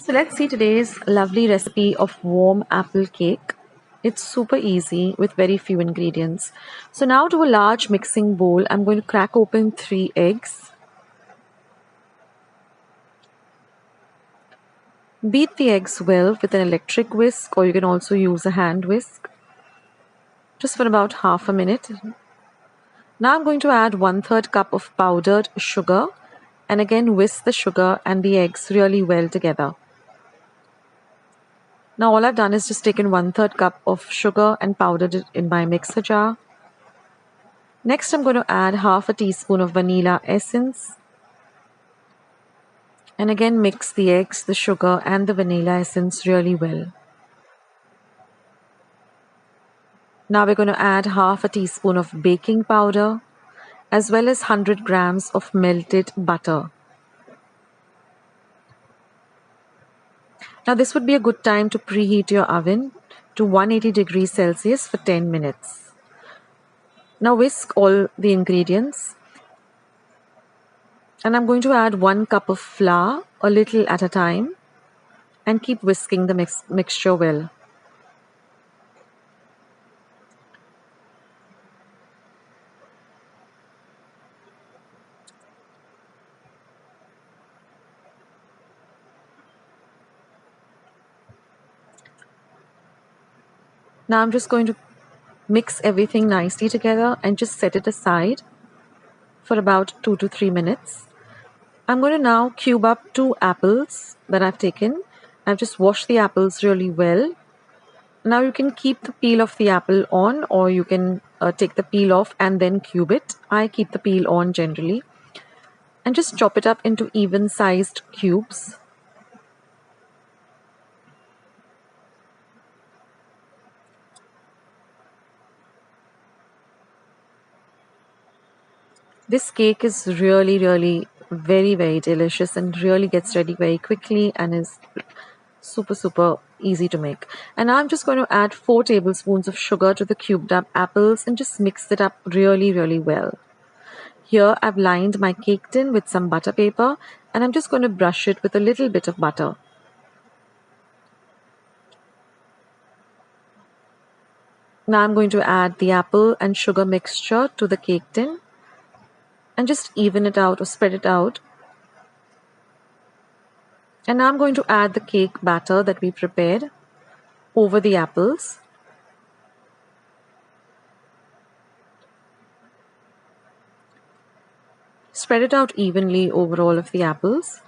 So let's see today's lovely recipe of warm apple cake. It's super easy with very few ingredients. So now to a large mixing bowl, I'm going to crack open 3 eggs. Beat the eggs well with an electric whisk, or you can also use a hand whisk, just for about half a minute. Now I'm going to add 1/3 cup of powdered sugar and again whisk the sugar and the eggs really well together. Now all I've done is just taken 1/3 cup of sugar and powdered it in my mixer jar. Next I'm going to add half a teaspoon of vanilla essence. And again mix the eggs, the sugar and the vanilla essence really well. Now we're going to add half a teaspoon of baking powder as well as 100 grams of melted butter. Now this would be a good time to preheat your oven to 180 degrees Celsius for 10 minutes. Now whisk all the ingredients. And I'm going to add 1 cup of flour, a little at a time, and keep whisking the mixture well. Now I'm just going to mix everything nicely together and just set it aside for about 2 to 3 minutes. I'm going to now cube up 2 apples that I've taken. I've just washed the apples really well. Now you can keep the peel of the apple on, or you can take the peel off and then cube it. I keep the peel on generally. And just chop it up into even sized cubes. This cake is really very delicious and really gets ready very quickly and is super easy to make. And now I'm just going to add 4 tablespoons of sugar to the cubed up apples and just mix it up really well. Here I've lined my cake tin with some butter paper and I'm just going to brush it with a little bit of butter. Now I'm going to add the apple and sugar mixture to the cake tin and just even it out or spread it out. And now I'm going to add the cake batter that we prepared over the apples. Spread it out evenly over all of the apples.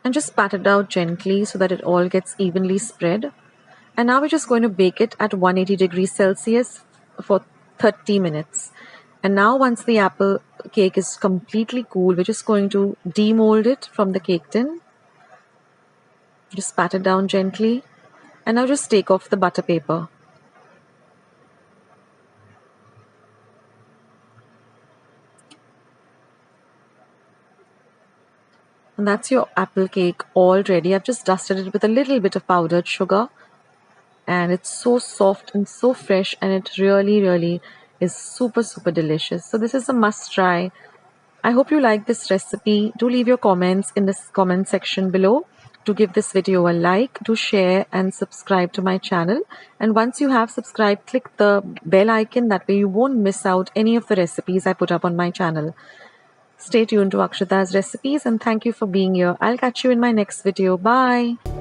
And just pat it out gently so that it all gets evenly spread. And now we're just going to bake it at 180 degrees Celsius for 30 minutes. And now once the apple cake is completely cool, we're just going to demold it from the cake tin. Just pat it down gently. And now just take off the butter paper. And that's your apple cake all ready. I've just dusted it with a little bit of powdered sugar. And it's so soft and so fresh, and it really is super delicious. So this is a must try. I hope you like this recipe. Do leave your comments in the comment section below. Do give this video a like, do share and subscribe to my channel. And once you have subscribed, click the bell icon. That way you won't miss out any of the recipes I put up on my channel. Stay tuned to Akshita's recipes and thank you for being here. I'll catch you in my next video. Bye.